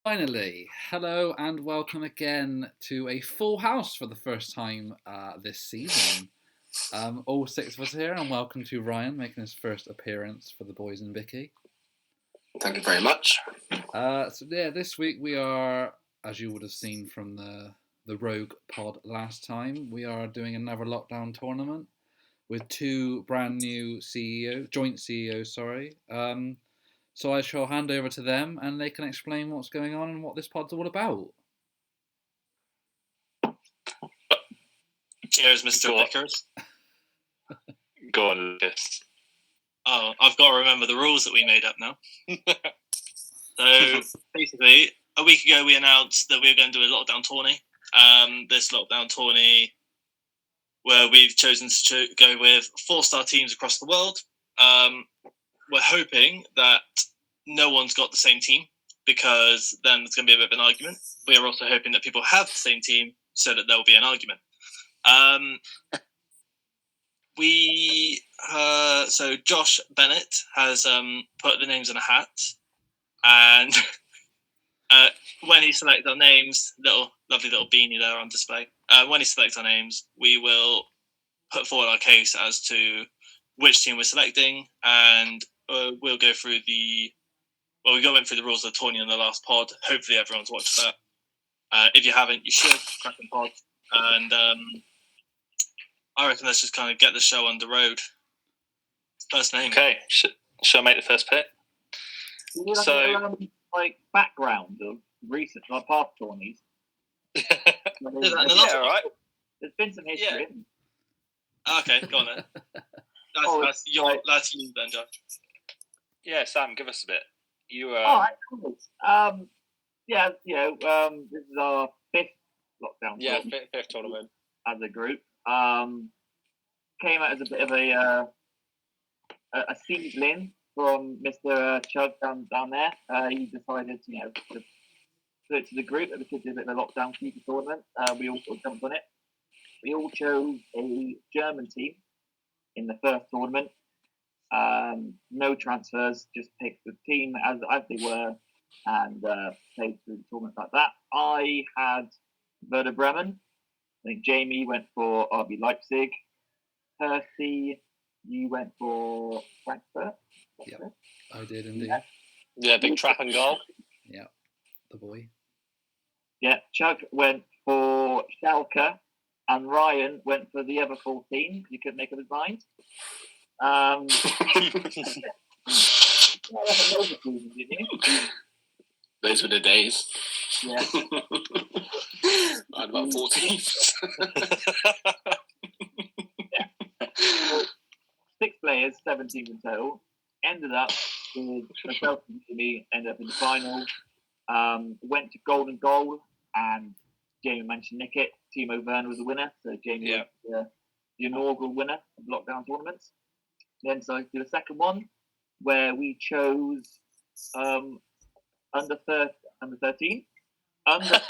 Finally, hello and welcome again to a full house for the first time this season. All six of us here, and welcome to Ryan making his first appearance for the boys and Bicky. Thank you very much. This week we are, as you would have seen from the Rogue pod last time, we are doing another lockdown tournament with two brand new joint CEOs. So I shall hand over to them and they can explain what's going on and what this pod's all about. Cheers, Mr. Vickers. Go on, Lucas. Oh, I've got to remember the rules that we made up now. So, basically, a week ago we announced that we were going to do a lockdown tourney. This lockdown tourney, where we've chosen to go with 4-star teams across the world. We're hoping that no one's got the same team, because then there's going to be a bit of an argument. We are also hoping that people have the same team, so that there will be an argument. So Josh Bennett has put the names in a hat, and when he selects our names, lovely little beanie there on display. When he selects our names, we will put forward our case as to which team we're selecting, and we'll go through we went through the rules of the tourney in the last pod. Hopefully everyone's watched that. If you haven't, you should. Cracking pod. And I reckon let's just kind of get the show on the road. First name. Okay, shall I make the first pick? Background of recent past tourneys. All right. There's been some history. Yeah. Okay, go on then. That's you then, John. Yeah, Sam, give us a bit. All right. This is our fifth lockdown. Yeah, fifth tournament as a group. Came out as a bit of a seedling from Mr. Chug down there. He decided, to put it to the group that we could do a bit of a lockdown keeper tournament. We all sort of jumped on it. We all chose a German team in the first tournament. No transfers, just picked the team as they were and played through the tournament like that. I had Werder Bremen. I think Jamie went for RB Leipzig. Percy, you went for Frankfurt. Yep, I did indeed. Yeah, big trap and goal. Yeah, the boy. Yeah, Chuck went for Schalke, and Ryan went for the other 14 because he couldn't make up his mind. Those were the days. Yeah. I had about 14. Yeah. 6 players, 17 in total. Ended up with myself and Jimmy, ended up in the final. Went to golden goal, and Jamie managed to nick it. Timo Werner was the winner, so Jamie was the inaugural winner of lockdown tournaments. Then so I did a second one where we chose under 13, under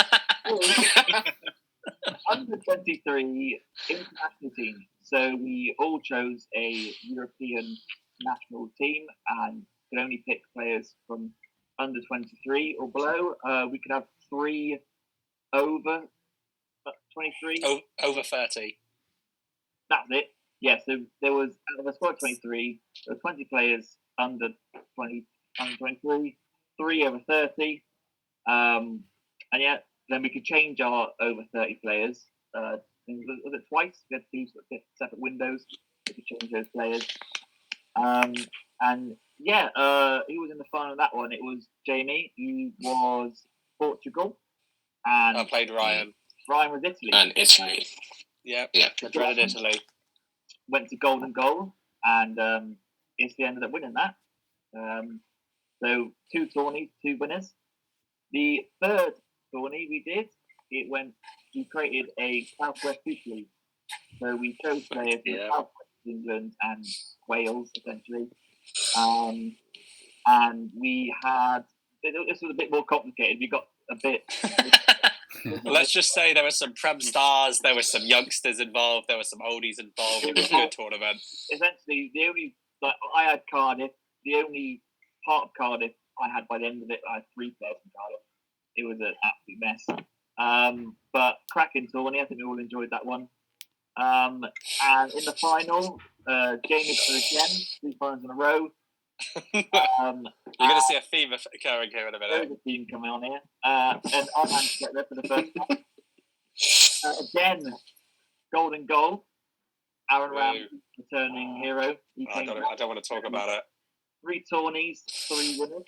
23 international teams. So we all chose a European national team and could only pick players from under 23 or below. We could have 3 over 23. Over 30. That's it. Yeah, so there was, out of the squad 23, there were 20 players under 23, 3 over 30. Then we could change our over 30 players. Was it twice? We had 2 separate windows. We could change those players. He was in the final of that one. It was Jamie. He was Portugal. And I played Ryan. Ryan was Italy. And Italy. Yeah. I dreaded Italy. Went to golden goal, and Italy ended up winning that. So 2 tourneys, 2 winners. The third tourney we did, we created a Southwest Super League. So we chose players from Southwest England and Wales, essentially. And we had, this was a bit more complicated. We got a bit... Let's just say there were some Prem stars, there were some youngsters involved, there were some oldies involved. It was a good tournament. Essentially, I had Cardiff. The only part of Cardiff I had by the end of it, I had 3 players from Cardiff. it was an absolute mess. But cracking tourney, I think we all enjoyed that one. And in the final, Jamie got it again, 3 finals in a row. You're going to see a theme occurring here in a minute. There's a theme coming on here. And I managed to get there for the first time. Again, golden goal. Aaron Ram, returning hero. I don't want to talk about it. 3 tourneys, 3 winners.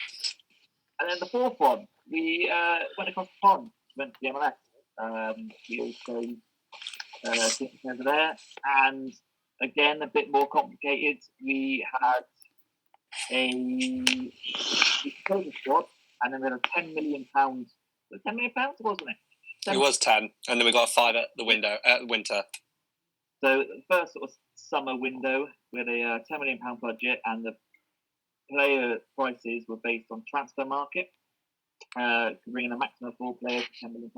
And then the fourth one, we went across the pond, went to the MLS. We also things over there. And again, a bit more complicated. We had a total squad, and then we had a £10 million. Was it £10 million, wasn't it? It was 10, and then we got a 5 at the winter. So the first sort of summer window with a £10 million budget, and the player prices were based on transfer market. Bringing a maximum of 4 players for £10 million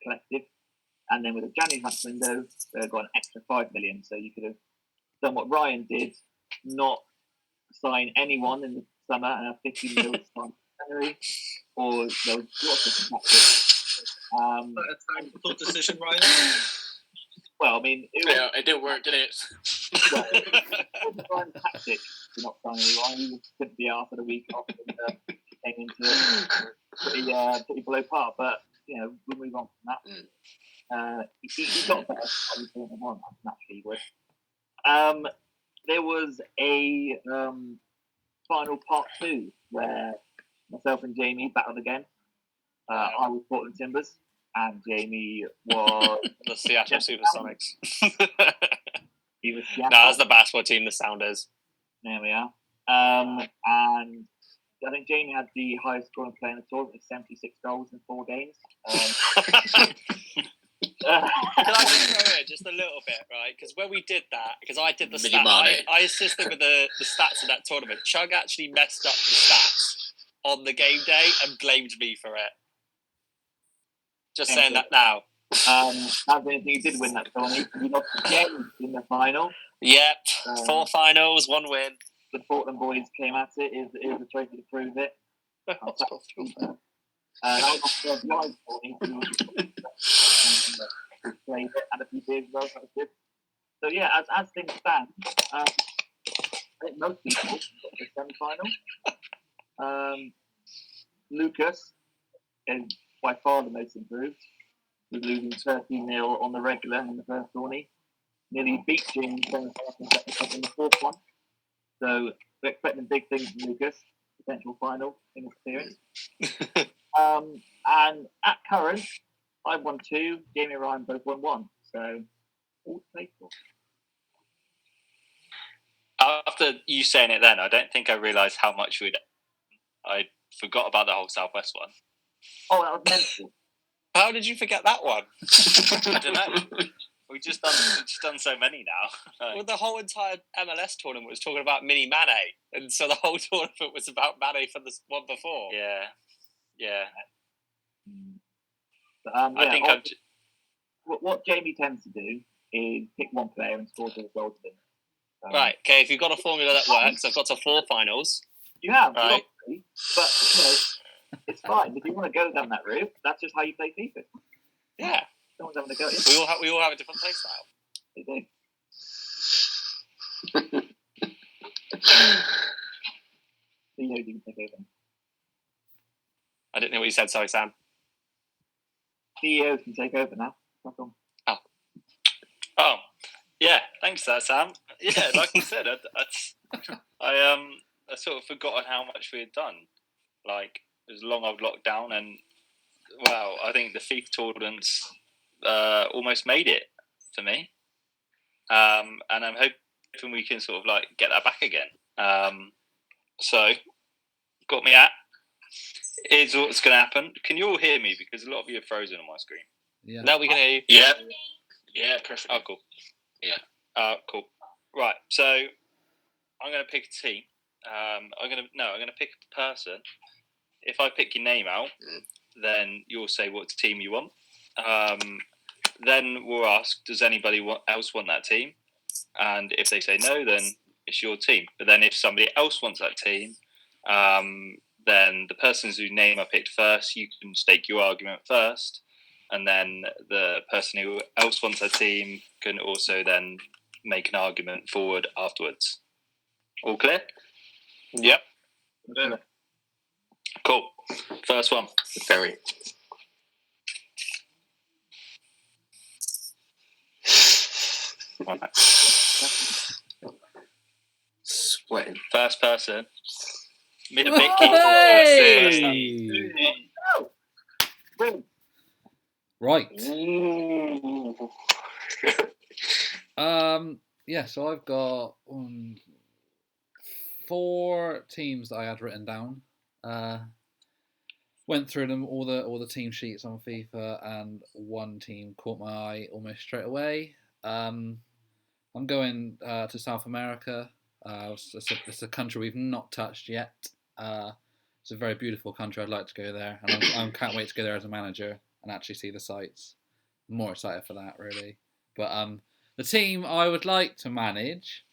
collective, and then with a January transfer window, they got an extra £5 million. So you could have done what Ryan did, not sign anyone in the summer and have 15 million sign in January, or there was lots of tactics. A tactical decision, Ryan. Well, I mean, it didn't work, did it? Well, it wasn't Ryan's tactic to not sign anyone. He couldn't be after the week off and came into it pretty below par. But we'll move on from that. He got better. Naturally, he would. There was a final part 2 where myself and Jamie battled again. I was Portland Timbers, and Jamie was the Seattle Supersonics. He was Seattle. No, that's the basketball team, the Sounders. There we are. And I think Jamie had the highest scoring player in the tournament with 76 goals in 4 games. Can I just throw in just a little bit, right? Because when we did that, because I did the stats, I assisted with the stats of that tournament. Chug actually messed up the stats on the game day and blamed me for it. Just saying that now. Anthony, you did win that tournament. You lost again in the final. Yep, 4 finals, 1 win. The Portland boys came at it. Is a trophy to prove it. That was the live tournament. Played it and a few beers as well. That was good. So yeah, as things stand, I think most people got the semi-final. Lucas is by far the most improved. We're losing 13-0 on the regular in the first tourney. Nearly beat Jim in the fourth one. So we're expecting big things from Lucas. Potential final in his appearance. And at current, I won 2. Jamie and Ryan both won 1. So all to play for. After you saying it then, I don't think I realised how much I forgot about the whole Southwest one. Oh, that was mental. How did you forget that one? I don't know. We've just done so many now. Well, the whole entire MLS tournament was talking about Mini Mane, and so the whole tournament was about Mane from the one before. Yeah. I think what Jamie tends to do is pick one player and score 2 goals with him. Right. Okay. If you've got a formula that works, I've got to 4 finals. You have, right? Obviously, but it's fine. If you want to go down that route, that's just how you play FIFA. Yeah. No one's having a go. We all have a different play style. They do. You can take over. I didn't know what you said. Sorry, Sam. CEO can take over now. Oh, yeah. Thanks for that, Sam. Yeah, like I said, I sort of forgotten how much we had done. Like, it was a long old lockdown, and wow, I think the FIFA tournaments almost made it for me. And I'm hoping we can sort of like get that back again. So, got me at. Here's what's going to happen. Can you all hear me? Because a lot of you are frozen on my screen. Yeah. No, we can hear you. Yeah. Yeah, perfect. Oh, cool. Yeah. Cool. Right. So I'm going to pick a team. I'm going to pick a person. If I pick your name out, then you'll say what team you want. Then we'll ask, does anybody else want that team? And if they say no, then it's your team. But then if somebody else wants that team, then the persons whose name I picked first, you can stake your argument first, and then the person who else wants a team can also then make an argument forward afterwards. All clear? Yep. Cool. First one. Very. Right. Sweating. First person. Mr. Bicky. Hey! Right. Ooh. Yeah, so I've got 4 teams that I had written down. Went through them, all the team sheets on FIFA, and one team caught my eye almost straight away. I'm going to South America. It's a country we've not touched yet. It's a very beautiful country. I'd like to go there, and I can't wait to go there as a manager and actually see the sights. I'm more excited for that, really. But the team I would like to manage,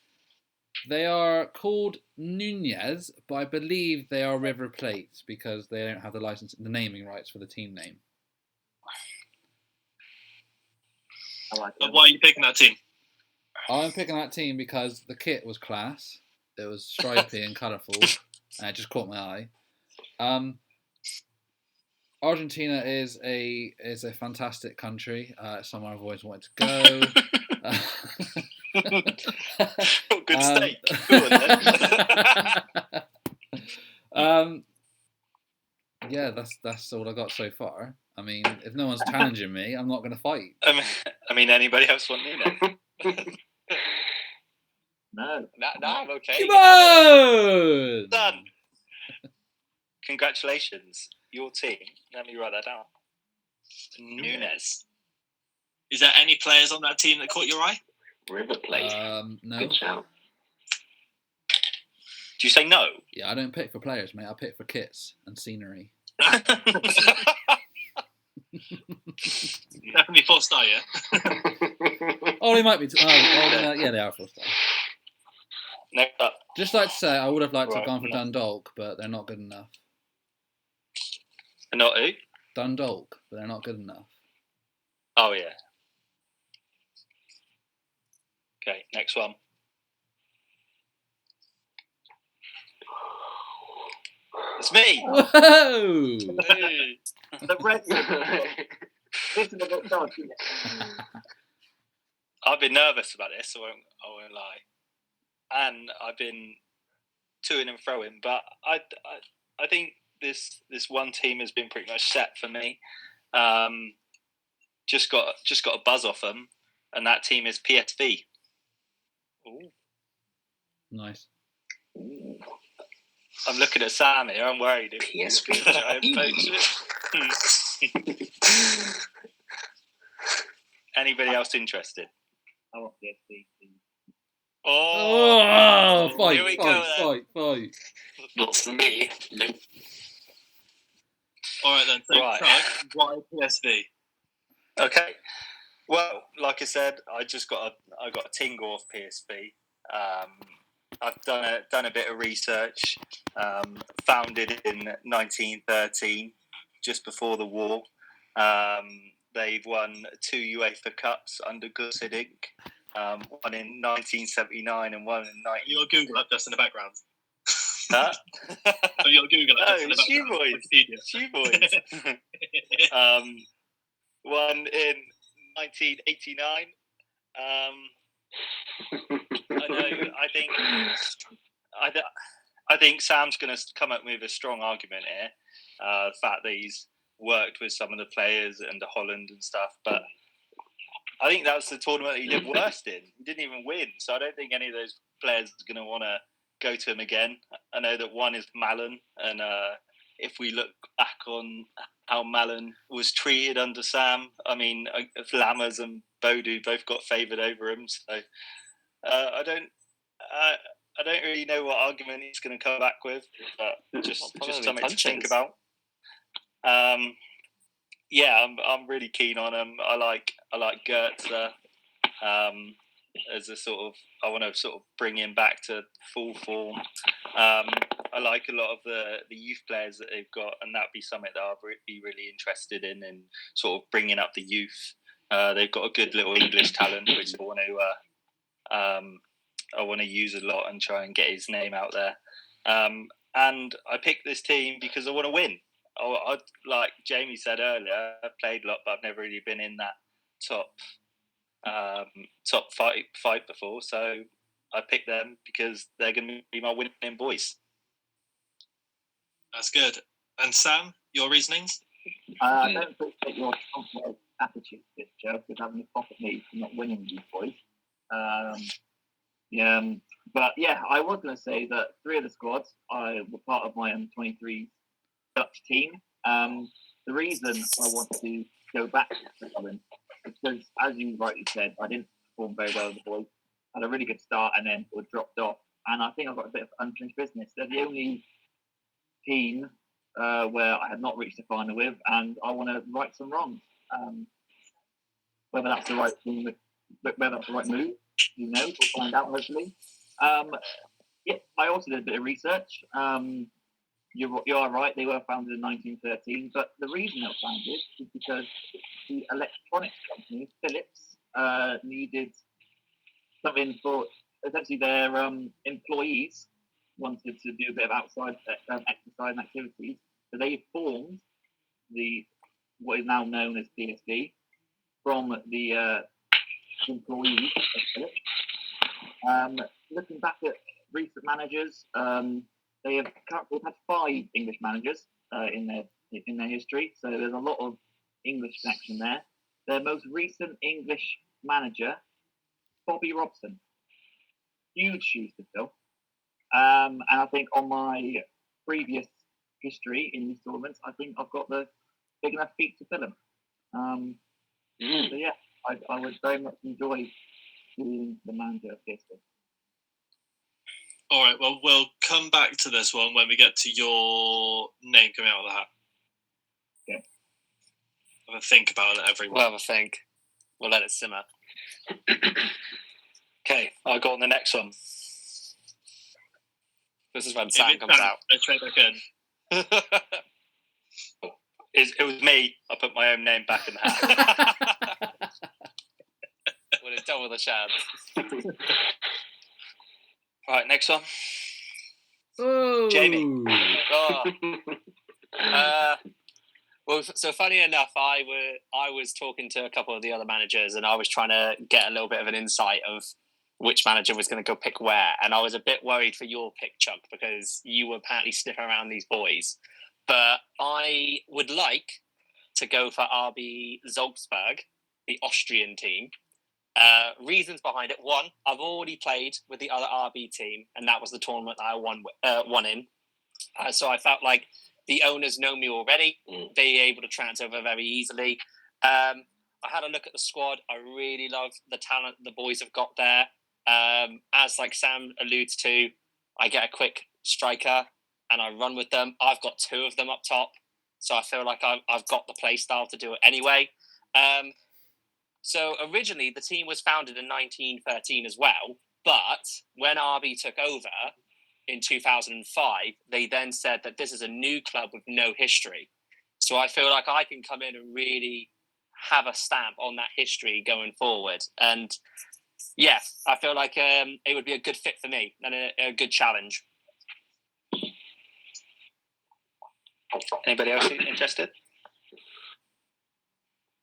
they are called Nunez, but I believe they are River Plate because they don't have the naming rights for the team name. I like But that. why are you picking that team? I'm picking that team because the kit was class. It was stripy and colourful, and it just caught my eye. Argentina is a fantastic country. It's somewhere I've always wanted to go. Good steak. Good one, then. Yeah, that's all I got so far. I mean, if no one's challenging me, I'm not going to fight. I mean, anybody else want Nuno? No. No, I'm okay. Come on! Done. Congratulations, your team. Let me write that down. Nunez. Is there any players on that team that caught your eye? River Plate. No. Good shout. Do you say no? Yeah, I don't pick for players, mate. I pick for kits and scenery. Definitely 4-star, yeah? Oh, they might be. Yeah, they are 4-star. Next up. Just like to say, I would have liked to have Right, gone for no. Dundalk, but they're not good enough. Not who? Dundalk, but they're not good enough. Oh, yeah. Okay, next one. It's me. Whoa! Hey. The red this is a bit dodgy. I've been nervous about this, I won't lie. And I've been toing and froing, but I think this one team has been pretty much set for me. Just got a buzz off them, and that team is PSV. Ooh. Nice. I'm looking at Sam here. I'm worried. PSV. Anybody else interested? I want PSV. Oh, Here we go, then. fight. Not for me. No. All right, then. So, Right. why PSV? Okay. Well, like I said, I got a tingle off PSV. I've done a bit of research. Founded in 1913, just before the war. They've won 2 UEFA Cups under Gus Hiddink. One in 1979 and one in 19. You got Google up just in the background. Huh? Oh, you got Google up just in the Shoe background. boys. Wikipedia. Shoe boys. One in 1989. I think Sam's going to come up with a strong argument here. The fact that he's worked with some of the players under Holland and stuff, but I think that was the tournament that he did worst in. He didn't even win, so I don't think any of those players are going to want to go to him again. I know that one is Malin, and if we look back on how Malin was treated under Sam, I mean, Lammers and Bodu both got favoured over him, so I don't really know what argument he's going to come back with, but just something to think about. Yeah, I'm really keen on him. I like Goetze as a sort of, I want to sort of bring him back to full form. I like a lot of the youth players that they've got, and that'd be something that I'd be really interested in sort of bringing up the youth. They've got a good little English talent, which I want to use a lot and try and get his name out there. And I picked this team because I want to win. I like Jamie said earlier, I've played a lot, but I've never really been in that top fight before. So I picked them because they're going to be my winning boys. That's good. And Sam, your reasonings? I don't appreciate your confident attitude to this, Joe, because having a pop at me for not winning these boys. But yeah, I was going to say that 3 of the squads were part of my under-23 Dutch team. The reason I want to go back to Switzerland is because, as you rightly said, I didn't perform very well with the boys. Had a really good start and then sort of dropped off. And I think I've got a bit of unfinished business. They're the only team where I had not reached the final with, and I want to right some wrongs. Whether that's the right thing, whether that's the right move, we'll find out hopefully. I also did a bit of research. You are right, they were founded in 1913, but the reason they were founded is because the electronics company, Philips, needed something for essentially their employees wanted to do a bit of outside exercise and activities. So they formed what is now known as PSV from the employees of Philips. Looking back at recent managers, they've had 5 English managers in their history, so there's a lot of English connection there. Their most recent English manager, Bobby Robson, huge shoes to fill. And I think on my previous history in these tournaments, I think I've got the big enough feet to fill them. So yeah, I would very much enjoy being the manager of PSV. All right, well, we'll come back to this one when we get to your name coming out of the hat. Okay. Have a think about it, everyone. We'll have a think. We'll let it simmer. Okay, I'll go on the next one. This is when Sam comes out. Let's try back in. It was me. I put my own name back in the hat. Would have double the chance. Right, next one. Oh, Jamie. Well, so funny enough, I was talking to a couple of the other managers, and I was trying to get a little bit of an insight of which manager was going to go pick where. And I was a bit worried for your pick, Chuck, because you were apparently sniffing around these boys. But I would like to go for RB Salzburg, the Austrian team. Reasons behind it: 1, I've already played with the other RB team, and that was the tournament that I won in. So I felt like the owners know me already. They're able to transfer over very easily. I had a look at the squad. I really love the talent the boys have got there. As like Sam alludes to, I get a quick striker and I run with them. I've got 2 of them up top, so I feel like I've got the play style to do it anyway. So originally the team was founded in 1913 as well, but when RB took over in 2005, they then said that this is a new club with no history. So I feel like I can come in and really have a stamp on that history going forward. And yeah, I feel like it would be a good fit for me and a good challenge. Anybody else interested?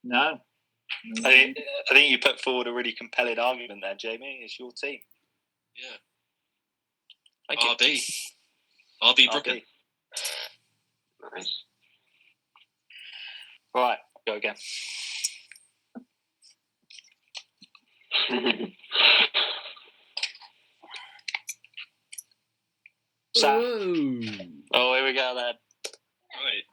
No. I think you put forward a really compelling argument there, Jamie. It's your team. Yeah. Thank you. RB Brooklyn. Nice. Right, go again. Sam. Oh, here we go then. Right.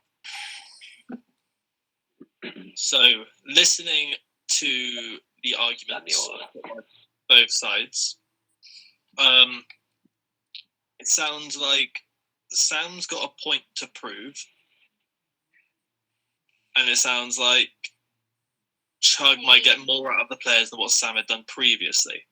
So, listening to the arguments on both sides, it sounds like Sam's got a point to prove, and it sounds like Chug might get more out of the players than what Sam had done previously.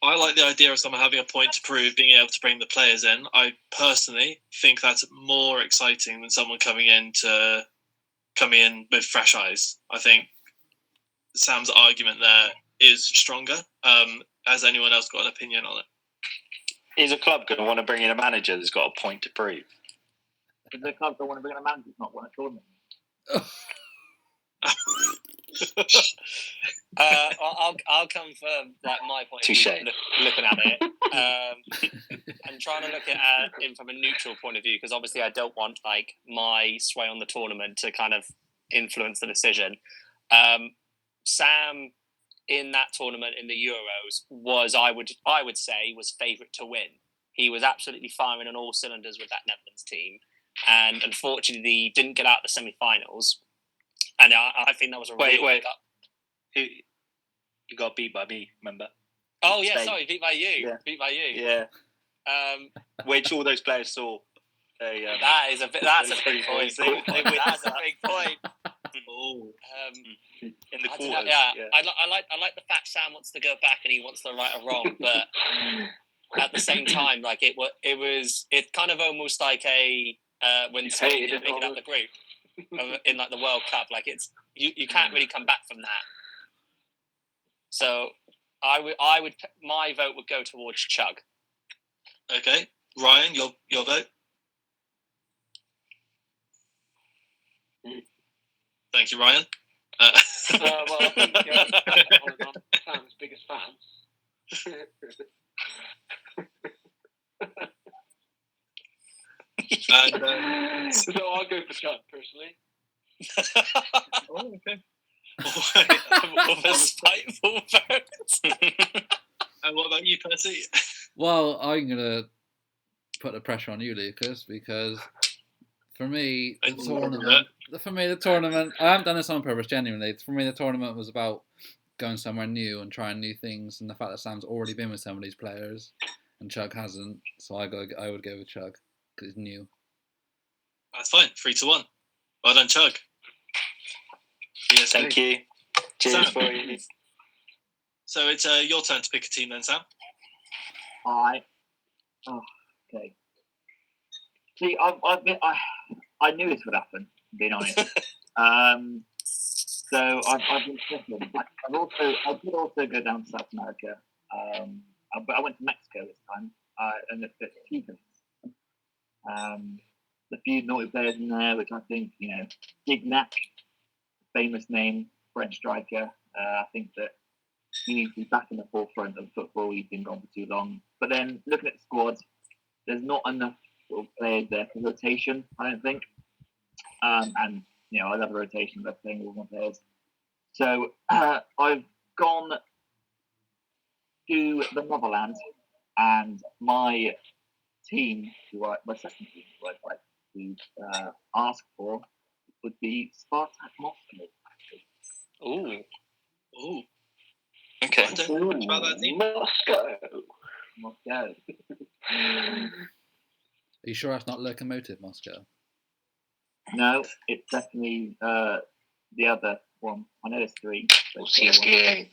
I like the idea of someone having a point to prove, being able to bring the players in. I personally think that's more exciting than someone coming in with fresh eyes. I think Sam's argument there is stronger. Has anyone else got an opinion on it? Is a club going to want to bring in a manager that's got a point to prove? Is the club that want to bring in a manager who's not won a tournament? I'll confirm like my point of view, looking at it, and trying to look at it from a neutral point of view, because obviously I don't want like my sway on the tournament to kind of influence the decision. Sam in that tournament in the Euros was, I would say, was favourite to win. He was absolutely firing on all cylinders with that Netherlands team, and unfortunately he didn't get out the semi-finals. And I think that was a wait. He got beat by me, remember? Oh yeah, sorry, beat by you. Yeah. Beat by you. Yeah. Which all those players saw. That's a big point. That's a big point. Oh. In the quarters. Yeah. I like the fact Sam wants to go back and he wants to right or wrong, but at the same time, like it's kind of almost like a when Spain didn't make it out the group in like the World Cup. Like it's you can't really come back from that. So I would my vote would go towards Chug. Okay, Ryan, your vote. Thank you, Ryan. Well, I think I'm Sam's biggest fan. And, so I'll go for Chug personally. Oh, okay. With a spiteful vote. And what about you, Percy? Well, I'm gonna put the pressure on you, Lucas, because for me, the tournament. I haven't done this on purpose, genuinely. For me, the tournament was about going somewhere new and trying new things, and the fact that Sam's already been with some of these players, and Chug hasn't. So I would go with Chug because it's new. That's fine. 3-1. Well done, Chug. Yes, thank you. Cheers Sam. for you. So it's your turn to pick a team then, Sam. Okay. See, I knew this would happen, being honest. So I've been thinking. I did also go down to South America, but I went to Mexico this time, and it's Cubans. A few naughty players in there, which I think, Gignac, famous name, French striker. I think that he needs to be back in the forefront of football. He's been gone for too long. But then looking at the squad, there's not enough sort of players there for rotation, I don't think. And I love the rotation of playing with more players. So I've gone to the motherland, and my team, my second team, who I'd like to ask for would be Spartak Moscow. Ooh. Okay. I don't know much about that team. Moscow. Are you sure that's not Lokomotiv Moscow? No, it's definitely the other one. I know there's three. CSKA.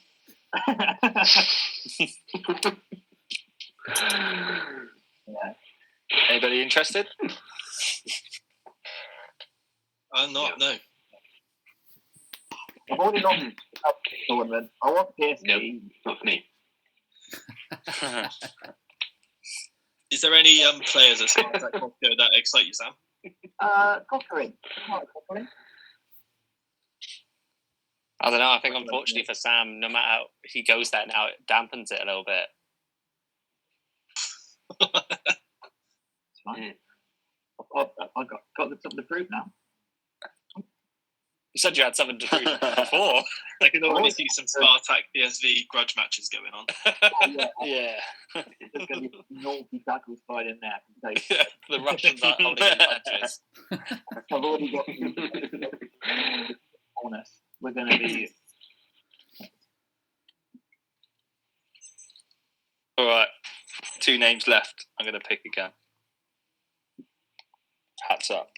Yeah. Anybody interested? No. I've already gone up to the tournament. I want PSG. No, not me. Is there any players at Spartak Moscow that excite you, Sam? Cockering. I don't know. I think unfortunately for Sam, no matter if he goes there now, it dampens it a little bit. It's fine. I've got the top of the group now. You said you had something to prove before. I can already see some Spartak PSV grudge matches going on. Yeah. There's going to be naughty tackles fight in there. The Russians are holding in punches. I've already got honest. We're going to be. All right. 2 names left. I'm going to pick again. Hats up.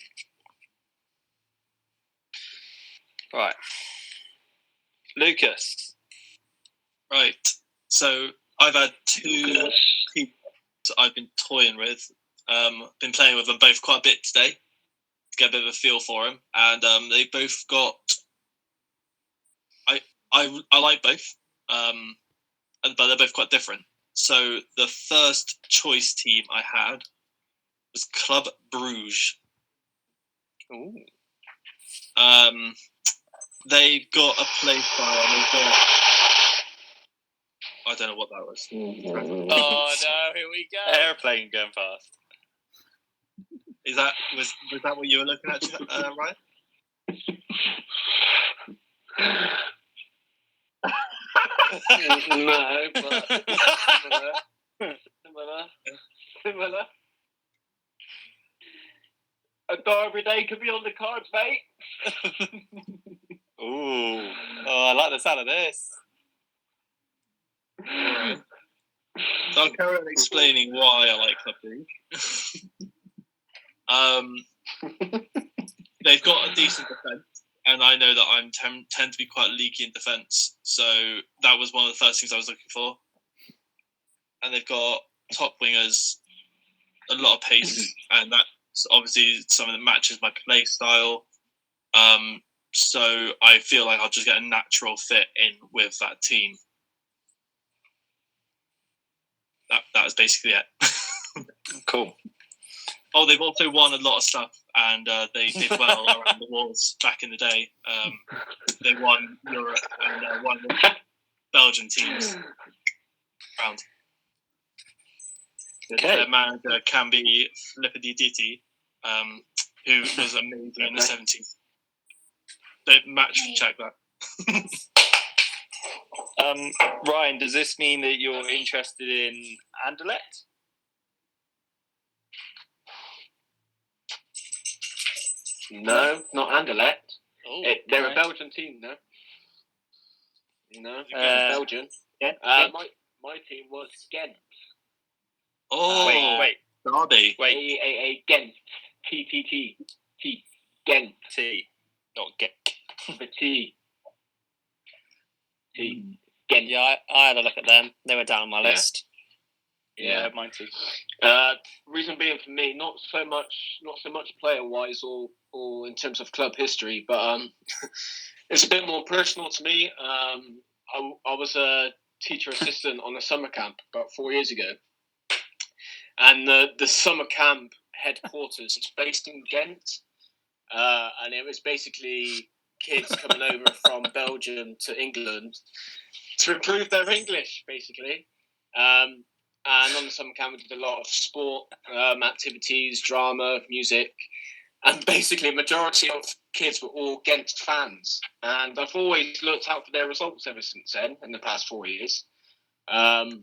Right. Lucas. Right. So I've had two people I've been toying with. Been playing with them both quite a bit today to get a bit of a feel for them, and they both got. I like both, but they're both quite different. So the first choice team I had was Club Bruges. Ooh. They've got a play style. I don't know what that was. Oh no! Here we go. Airplane going past. Was that what you were looking at, Ryan? No, but similar. A Derby day could be on the cards, mate. Ooh. Oh, I like the sound of this. Right. So I'm currently explaining why I like Club Brugge. They've got a decent defence, and I know that I tend to be quite leaky in defence, so that was one of the first things I was looking for. And they've got top wingers, a lot of pace, and that's obviously something that matches my play style. So I feel like I'll just get a natural fit in with that team. That was basically it. Cool. Oh, they've also won a lot of stuff, and they did well around the walls back in the day. They won Europe and won the Belgian teams round. Okay. Their manager can be Lipiditi, who was amazing in the 70s. Don't match check that. Ryan, does this mean that you're interested in Anderlecht? No, not Anderlecht. Oh, They're nice. a Belgian team, no? You know, Belgian. Yeah. My team was Ghent. Oh, Wait. Derby. A Ghent. T. Ghent. T, not get. The T. Ghent. Yeah, I had a look at them. They were down my list. Yeah, mine too. Reason being for me, not so much player wise or in terms of club history, but it's a bit more personal to me. I was a teacher assistant on a summer camp about 4 years ago, and the summer camp headquarters is based in Ghent, and it was basically kids coming over from Belgium to England to improve their English, basically. And on the summer camp, we did a lot of sport activities, drama, music, and basically a majority of kids were all Ghent fans. And I've always looked out for their results ever since then, in the past 4 years. And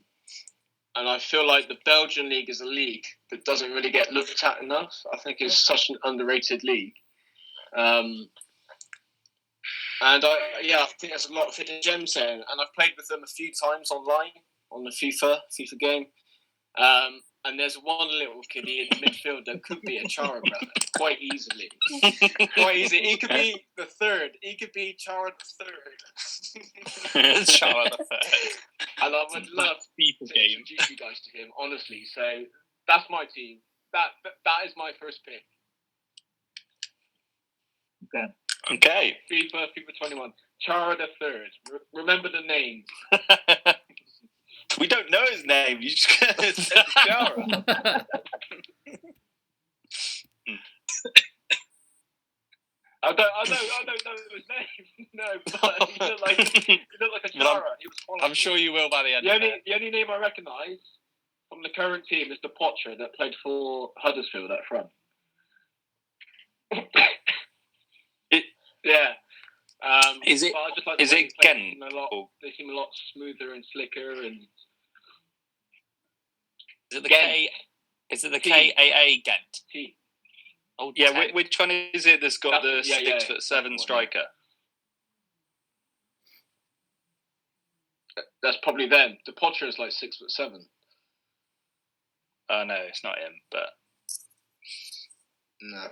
I feel like the Belgian league is a league that doesn't really get looked at enough. I think it's such an underrated league. And I think there's a lot of hidden gems there. And I've played with them a few times online on the FIFA game. And there's one little kiddie in the midfield that could be a Chara brother quite easily. He could be the third. He could be Chara the third. Chara the third. And I would love to introduce you guys to him, honestly. So that's my team. That is my first pick. Okay. FIFA 21. Chara the third. Remember the name. We don't know his name. You just said Chara. I don't know his name. No, but he looked like a Chara. He was quality. I'm sure you will by the end. The only name I recognise from the current team is the Potter that played for Huddersfield up front. Yeah. Is it Ghent? They seem a lot smoother and slicker. And is it the K? Is it the KAA Ghent? T. Oh, yeah. Which one is it that's got the 6'7" striker? That's probably them. The Potter is like 6'7". Oh no, it's not him. But no,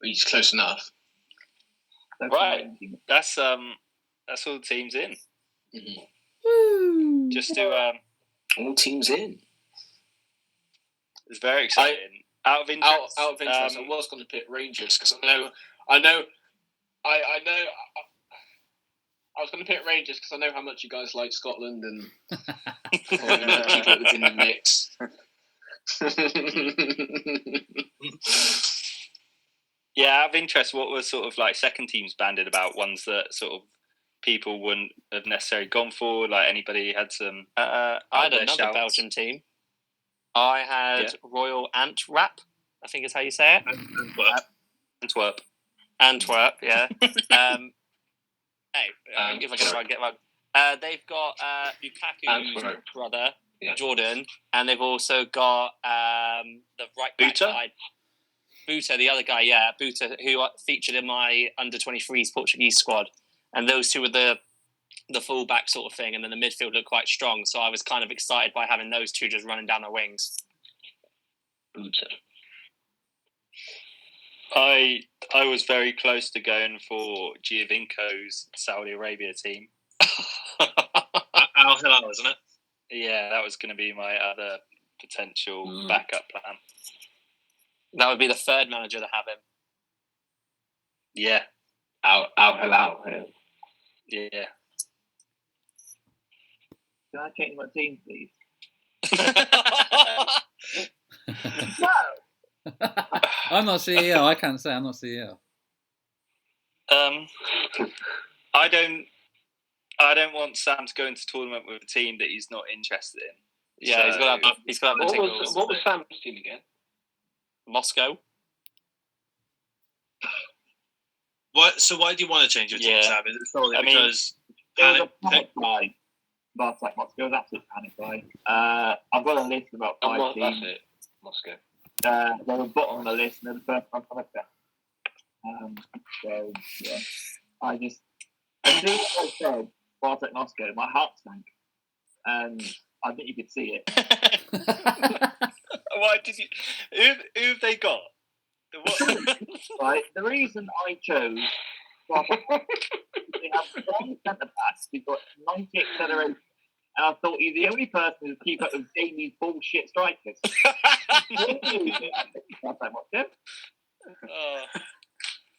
he's close enough. Right, that's all the teams in. Mm-hmm. Woo! Just to All teams in. It's very exciting. Out of interest, Out of interest, I was going to pick Rangers because I was going to pick Rangers because I know how much you guys like Scotland and keep it within the mix. Yeah, out of interest, what were sort of like second teams banded about? Ones that sort of people wouldn't have necessarily gone for? Like anybody had some? I had another shouts? Belgian team. I had Royal Antwerp, I think is how you say it. Antwerp, yeah. If I get it right, get it right. They've got Lukaku's brother, Jordan, and they've also got the right back side. Buta, the other guy, Buta, who featured in my under-23s Portuguese squad. And those two were the full-back sort of thing, and then the midfield looked quite strong, so I was kind of excited by having those two just running down the wings. I was very close to going for Giovinco's Saudi Arabia team. Al Hilal, isn't it? Yeah, that was going to be my other potential backup plan. That would be the third manager to have him. Yeah. Al Hilal. Yeah. Can I change my team, please? I'm not CEO. I can't say I'm not CEO. I don't want Sam to go into tournament with a team that he's not interested in. Yeah, he's got the tingles. What was Sam's team again? Moscow. So why do you want to change your team, Sam? Is it solely because panic buy? Like Moscow was absolute panic buy. I've got a list of about 5 teams. That's it. Moscow. They were bottom of the list and they're the first one to so yeah, as soon as I said Bartek Moscow, my heart sank, and I think you could see it. Why did you? Who have they got? Right, the reason I chose Bartek, they have strong centre backs. You've got 90 acceleration. And I thought you're the only person who keep up with Jamie's bullshit strikers.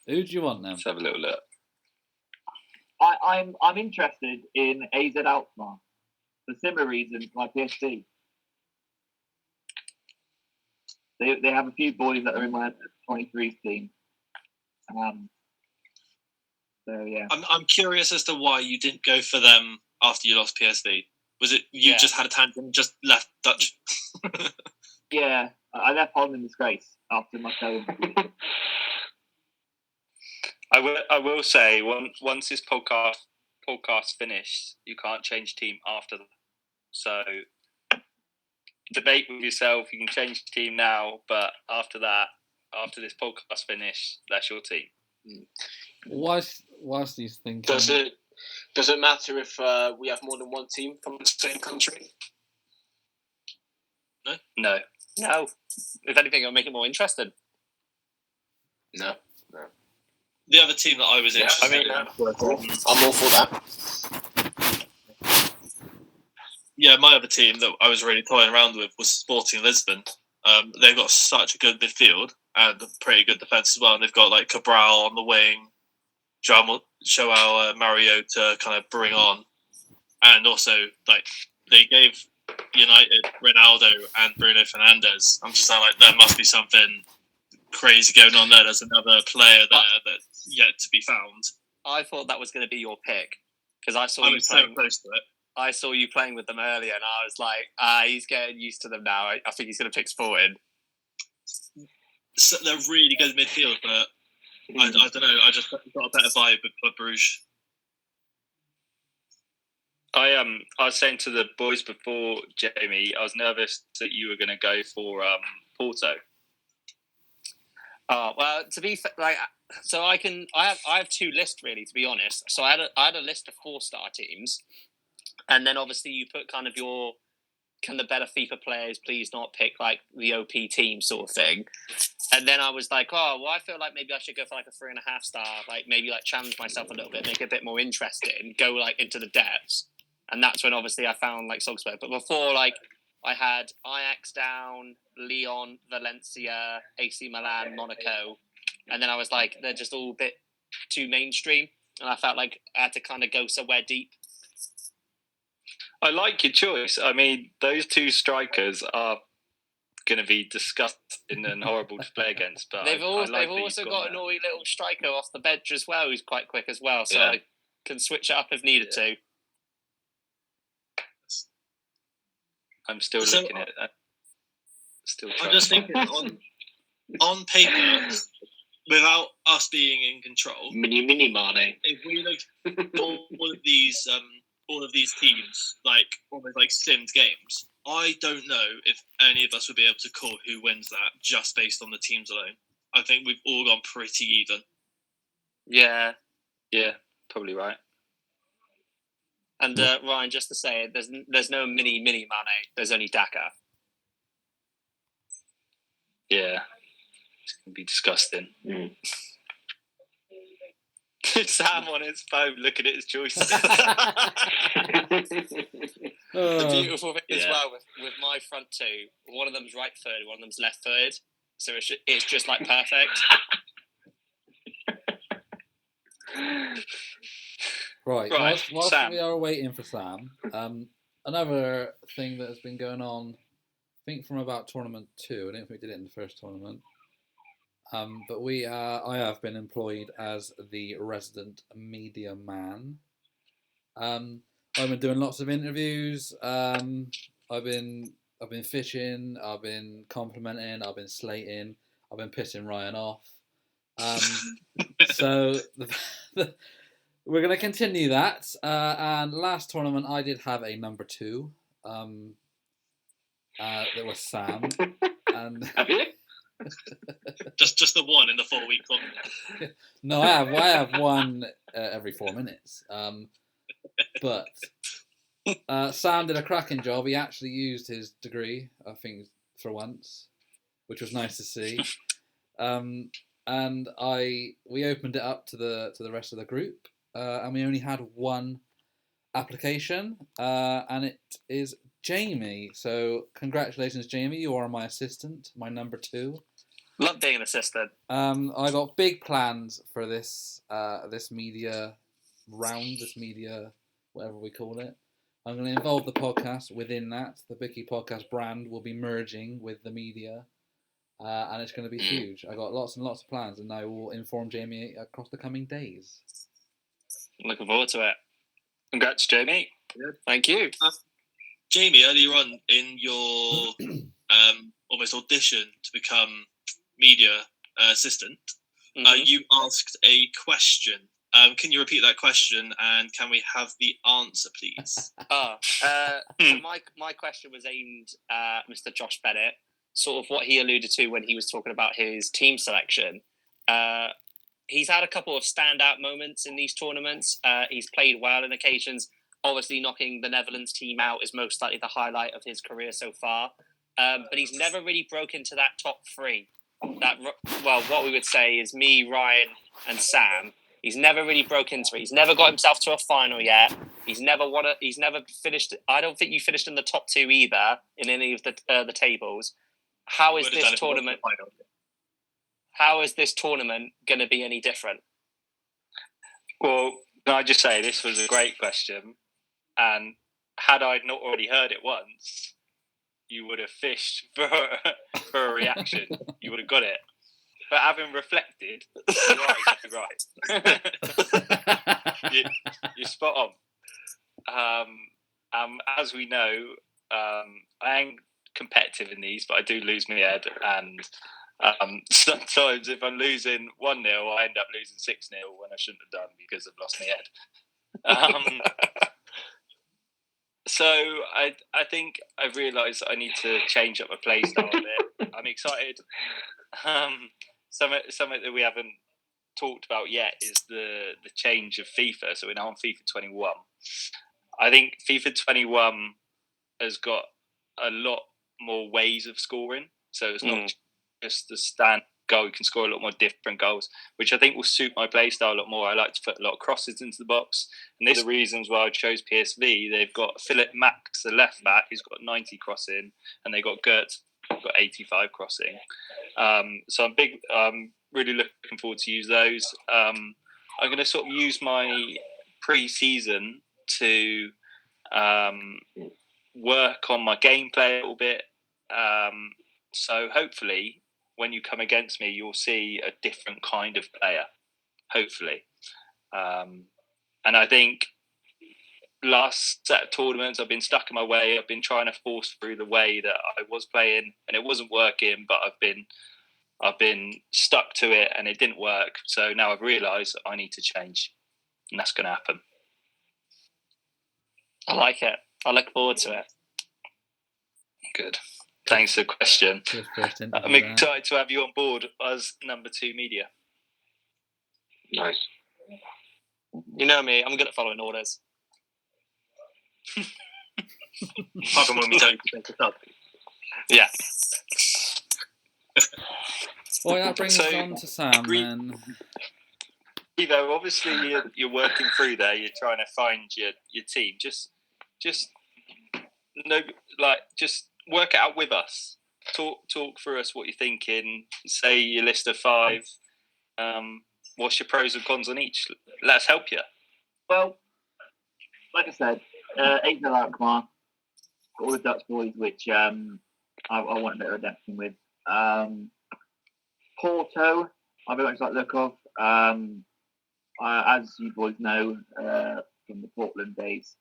Who do you want now? Let's have a little look. I'm interested in AZ Alkmaar for similar reasons to my PSG. They have a few boys that are in my 23s team. So yeah. I'm curious as to why you didn't go for them after you lost PSV. Was it you just had a tantrum, just left Dutch? Yeah, I left Holland in disgrace after my show. I will say once this podcast finished, you can't change team after that. So debate with yourself. You can change the team now, but after this podcast finished, that's your team. Whilst he's thinking, Does it matter if we have more than one team from the same country? No. If anything, it'll make it more interesting. No. The other team that I was interested in. I'm all for that. Yeah, my other team that I was really toying around with was Sporting Lisbon. They've got such a good midfield and a pretty good defence as well. And they've got like Cabral on the wing, Joao Mario to kind of bring on, and also like they gave United Ronaldo and Bruno Fernandes. I'm just like there must be something crazy going on there. There's another player there that's yet to be found. I thought that was going to be your pick because I saw you so close to it. I saw you playing with them earlier, and I was like, he's getting used to them now. I think he's going to pick Sporting. So they're really good midfield, but I don't know. I just got a better vibe with Club Brugge. I was saying to the boys before, Jamie, I was nervous that you were going to go for Porto. Oh well, to be like, so I have 2 lists really. To be honest, so I had a list of 4-star teams, and then obviously you put kind of your the better FIFA players please not pick like the OP team sort of thing. And then I was like, I feel like maybe I should go for like a 3.5 star, like maybe like challenge myself a little bit, make it a bit more interesting, go like into the depths. and that's when obviously I found like Salzburg. But before, like, I had Ajax down, Lyon, Valencia, AC Milan, Monaco, and then I was like, they're just all a bit too mainstream, and I felt like I had to kind of go somewhere deep. I like your choice. I mean, those two strikers are going to be disgusting and horrible to play against. But they've like also got a naughty little striker off the bench as well, who's quite quick as well, so Yeah. I can switch it up if needed to. I'm still So, looking at that. Still I'm just thinking on paper, without us being in control, Mini Mane. if we look at all of these teams, like almost like simmed games, I don't know if any of us would be able to call who wins that just based on the teams alone. I think we've all gone pretty even. Yeah. Yeah, probably right. And Ryan, just to say, there's no mini Mane. There's only Daka. Yeah, it's going to be disgusting. Sam on his phone looking at his choices. The beautiful thing as Yeah. well with my front two, one of them's right footed, one of them's left footed, so it's just like perfect. Right. Right, Whilst Sam. we are waiting for Sam, another thing that has been going on, I think from about tournament 2. I don't think we did it in the first tournament. But I have been employed as the resident media man. I've been doing lots of interviews. I've been fishing. I've been complimenting. I've been slating. I've been pissing Ryan off. So we're going to continue that. And last tournament, I did have a number 2. That was Sam. And Have you? Just the one in the 4-week tournament. no, I have one every 4 minutes. But Sam did a cracking job. He actually used his degree, I think, for once, which was nice to see. And we opened it up to the rest of the group, and we only had one application, and it is Jamie. So congratulations, Jamie. You are my assistant, my number 2. Love being an assistant. I got big plans for this media round, this media, whatever we call it. I'm going to involve the podcast within that. The Bicky podcast brand will be merging with the media, and it's going to be huge. I got lots and lots of plans, and I will inform Jamie across the coming days. Looking forward to it. Congrats, Jamie. Good. Thank you. Jamie, earlier on in your almost audition to become media assistant, you asked a question. Can you repeat that question, and can we have the answer, please? My question was aimed at Mr. Josh Bennett, sort of what he alluded to when he was talking about his team selection. He's had a couple of standout moments in these tournaments. He's played well in occasions. Obviously, knocking the Netherlands team out is most likely the highlight of his career so far. But he's never really broke into that top 3. What we would say is me, Ryan, and Sam. He's never really broke into it. He's never got himself to a final yet. He's never finished. I don't think you finished in the top 2 either in any of the tables. How is this tournament? How is this tournament going to be any different? Well, can I just say this was a great question, and had I not already heard it once, you would have fished for a reaction. You would have got it. But having reflected, you're right. You're spot on. As we know, I am competitive in these, but I do lose my head. And sometimes if I'm losing 1-0, I end up losing 6-0 when I shouldn't have done because I've lost my head. So I think I've realised I need to change up my play style a bit. I'm excited. Something that we haven't talked about yet is the change of FIFA. So we're now on FIFA 21. I think FIFA 21 has got a lot more ways of scoring. So it's not just the standard goal. You can score a lot more different goals, which I think will suit my play style a lot more. I like to put a lot of crosses into the box, and this is the reasons why I chose PSV. They've got Philip Max, the left back, who's got 90 crossing, and they got Gertz, who's got 85 crossing. So I'm really looking forward to use those. I'm going to sort of use my pre-season to work on my gameplay a little bit. So hopefully, when you come against me, you'll see a different kind of player. Hopefully, and I think last set of tournaments, I've been stuck in my way. I've been trying to force through the way that I was playing, and it wasn't working. But I've been stuck to it, and it didn't work. So now I've realised I need to change, and that's going to happen. I like it. I look forward to it. Good. Thanks for the question. I'm excited to have you on board as number 2 media. Nice. You know me, I'm good at following orders. Apart from when we tell you to take us up. Yeah. Well, that brings us on to Sam then. Evo, obviously you're working through there. You're trying to find your team. Just work it out with us. Talk through us what you're thinking. Say your list of 5. What's your pros and cons on each? Let us help you. Well, like I said, 8 Alkmaar, all the Dutch boys, which I want a bit of redemption with. Porto, I very much like the look of. As you boys know from the Portland days,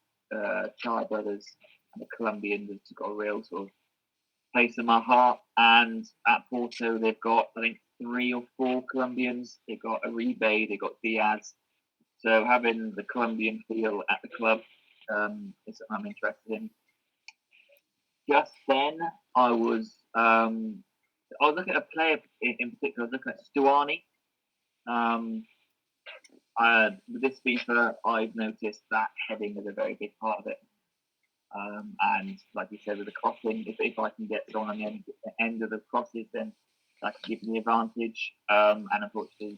Chai brothers and the Colombians have got a real sort of place in my heart. And at Porto, they've got, I think, 3 or 4 Colombians. They've got Uribe, they've got Diaz. So having the Colombian feel at the club is something I'm interested in. Just then, I was looking at a player in particular. I was looking at Stuani. With this FIFA, I've noticed that heading is a very big part of it. And like you said, with the crossing, if I can get someone on the end of the crosses, then that can give me the advantage. And unfortunately,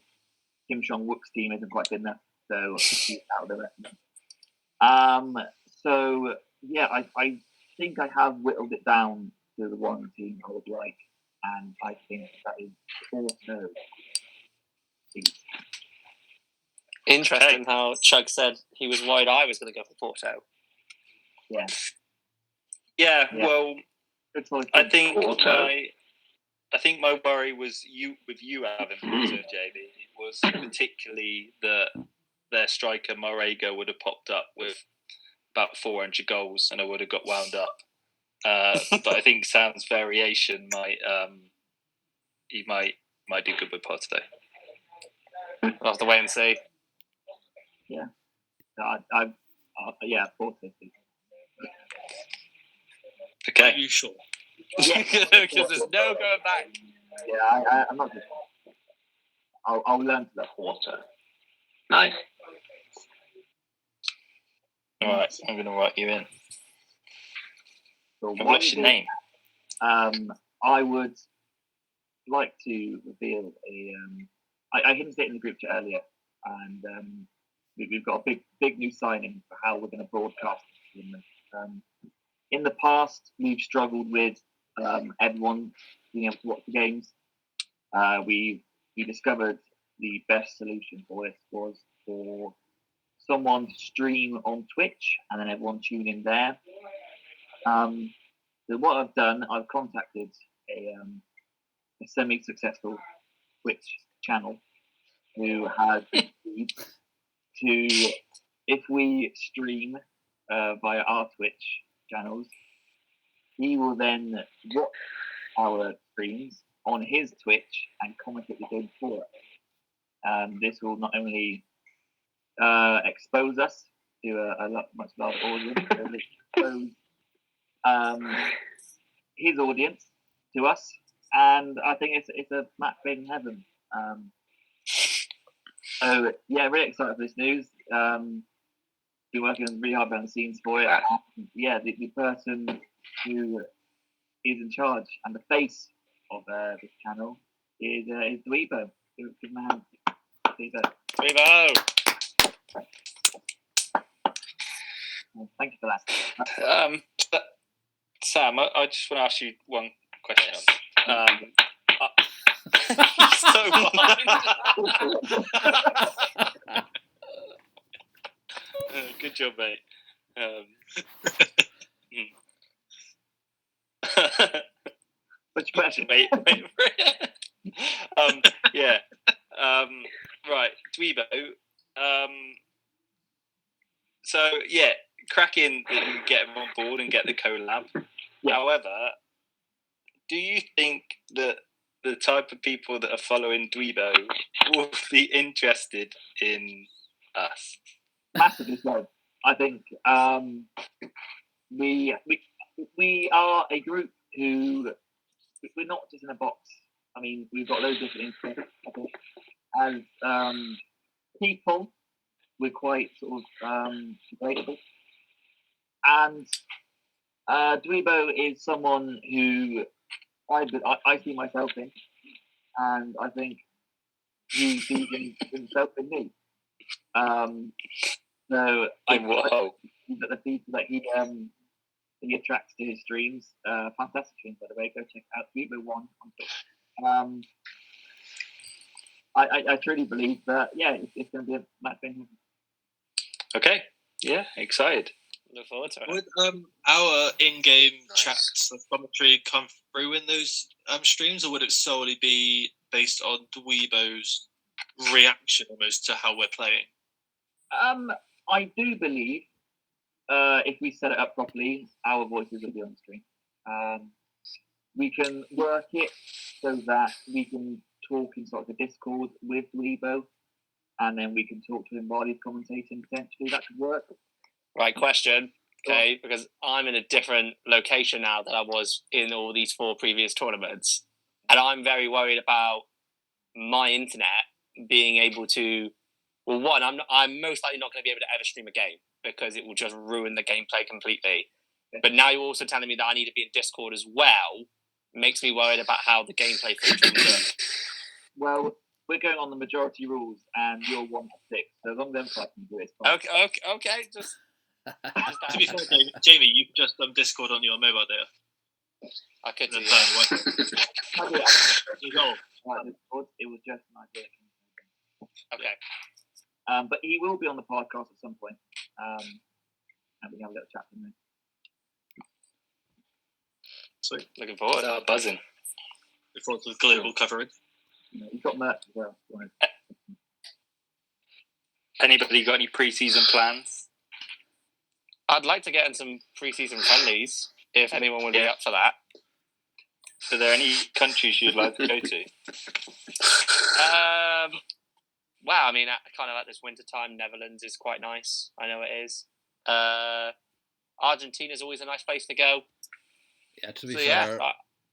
Kim Jong-wook's team isn't quite good enough, so he's out of the rest of them. So yeah, I think I have whittled it down to the one team I would like, and I think that is Porto. Interesting how Chug said he was worried I was going to go for Porto. Yeah. Well, I think Porto. I think my worry was with you having Porto, JB, was particularly that their striker Morega would have popped up with about 400 goals, and I would have got wound up. But I think Sam's variation might do good with Porto. We'll have to wait and see. Yeah, Porto. Okay. Are you sure? Because there's no going back. Yeah, I'm not just. I'll learn to that. Porto. Nice. All right, I'm going to write you in. So what's your name? I would like to reveal I hinted it in the group chat earlier, and we've got a big new signing for how we're going to broadcast. In the past, we've struggled with everyone being able to watch the games. We discovered the best solution for this was for someone to stream on Twitch and then everyone tune in there. So what I've done, I've contacted a semi-successful Twitch channel who has agreed to, if we stream via our Twitch channels, he will then watch our streams on his Twitch and commentate the game for us. This will not only expose us to a much larger audience, but expose his audience to us, and I think it's a match made in heaven. So yeah, really excited for this news. Been working really hard behind the scenes for it. And, yeah, the person who is in charge and the face of this channel is Dweebo. Give him a hand. Dweebo. Thank you for that. Sam, I just want to ask you one question. So good job, mate. Which question? Mate. Yeah. Right, Dweebo. So yeah, cracking that you get him on board and get the collab. Yeah. However, do you think that the type of people that are following Dweebo will be interested in us? Massively so. I think we are a group who we're not just in a box. I mean, we've got loads of different interests. I think as people, we're quite sort of relatable. And Dweebo is someone who I see myself in, and I think he sees himself in me. So I the people that he attracts to his streams, fantastic streams by the way. Go check out Dweebo 1 on Twitch. I truly believe that it's going to be a match thing. Okay, yeah, excited. Look forward to it. Would our in-game chats, the commentary, come through in those streams, or would it solely be based on Dweebo's reaction almost to how we're playing? I do believe if we set it up properly, our voices will be on the screen. We can work it so that we can talk in sort of a Discord with Dweebo, and then we can talk to him while he's commentating. Potentially, that could work. Right, question. Okay, because I'm in a different location now than I was in all these 4 previous tournaments, and I'm very worried about my internet being able to. Well, one, I'm most likely not going to be able to ever stream a game because it will just ruin the gameplay completely. Okay. But now you're also telling me that I need to be in Discord as well. Makes me worried about how the gameplay feature will look. Well, we're going on the majority rules, and you're 1 to 6. So as long as them five can do it, it's fine. Okay. Just To be fair, Jamie, you can just Discord on your mobile data. I could do And that. Right, Discord, it was just an idea. Okay. But he will be on the podcast at some point, and we can have a little chat with him. Sweet. Looking forward. Buzzing. Look forward to the global coverage. He's got merch as well. Anybody got any pre-season plans? I'd like to get in some pre-season friendlies if anyone would be up for that. Are there any countries you'd like to go to? Wow, I mean, kind of at this winter time, Netherlands is quite nice. I know it is. Argentina's always a nice place to go. Yeah, to be fair,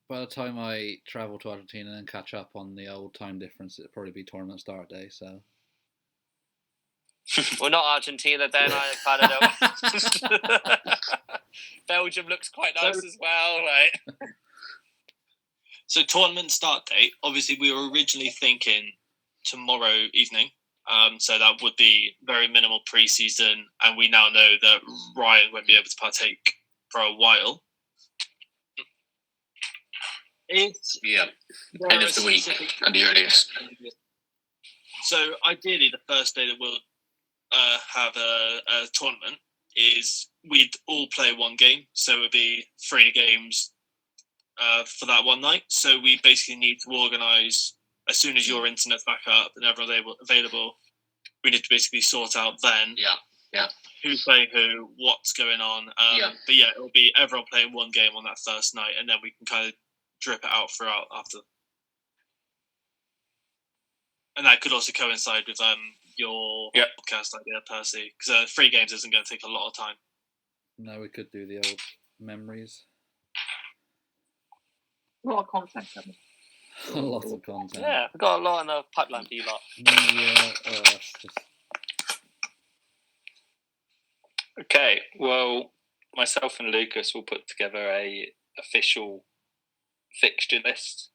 by the time I travel to Argentina and catch up on the old time difference, it'll probably be tournament start day. So, well, not Argentina then. I kind of know. Belgium looks quite nice as well, right? So tournament start date. Obviously, we were originally thinking tomorrow evening. So that would be very minimal pre-season, and we now know that Ryan won't be able to partake for a while. It's end of the week at the earliest. So ideally, the first day that we'll have a tournament is we'd all play one game. So it would be 3 games for that one night. So we basically need to organise as soon as your internet's back up and everyone's available. We need to basically sort out then. Yeah. Who's playing who, what's going on. But yeah, it'll be everyone playing one game on that first night, and then we can kind of drip it out throughout after. And that could also coincide with your podcast idea, Percy, because 3 games isn't going to take a lot of time. No, we could do the old memories. A lot of content coming. A lot of content. Yeah, we've got a lot in the pipeline for you lot. Yeah, it's just... Okay, well, myself and Lucas will put together a official fixture list,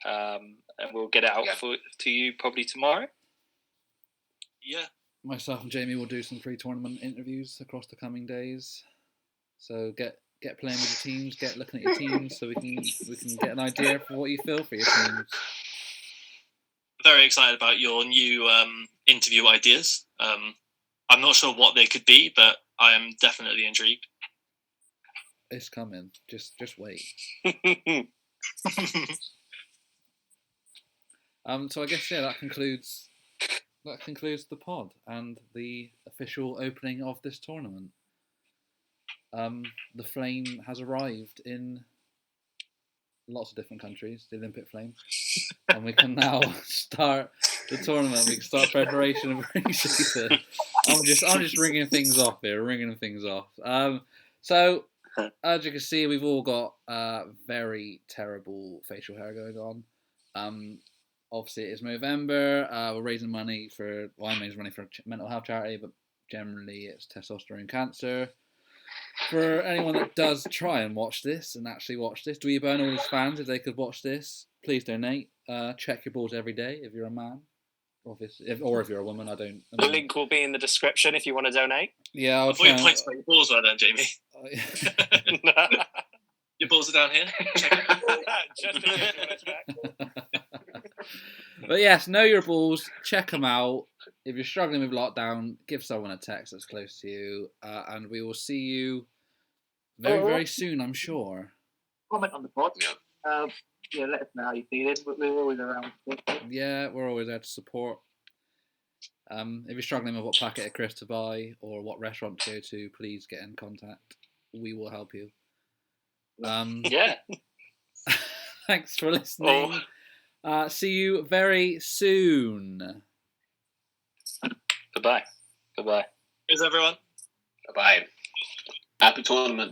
and and we'll get it out to you probably tomorrow. Yeah. Myself and Jamie will do some pre-tournament interviews across the coming days. So get playing with your teams, get looking at your teams, so we can get an idea for what you feel for your teams. Very excited about your new interview ideas. I'm not sure what they could be, but I am definitely intrigued. It's coming. Just wait. So I guess that concludes the pod and the official opening of this tournament. The flame has arrived in lots of different countries, the Olympic flame, and we can now start the tournament. We can start preparation of pre-season. I'm just ringing things off here, So as you can see, we've all got very terrible facial hair going on. Obviously, it is November. We're raising money I'm raising money for a mental health charity, but generally it's testosterone cancer. For anyone that does try and watch this, Dweeby and all his fans, if they could watch this, please donate. Check your balls every day if you're a man, obviously, or if you're a woman. The link will be in the description if you want to donate. Yeah, I thought your points about your balls were then, Jamie. Your balls are down here. Check it. But yes, know your balls. Check them out. If you're struggling with lockdown, give someone a text that's close to you, and we will see you very, very soon, I'm sure. Comment on the pod. Let us know how you're feeling. We're always around. Yeah, we're always there to support. If you're struggling with what packet of crisps to buy or what restaurant to go to, please get in contact. We will help you. Thanks for listening. See you very soon. Goodbye. Cheers, everyone. Bye. Happy tournament.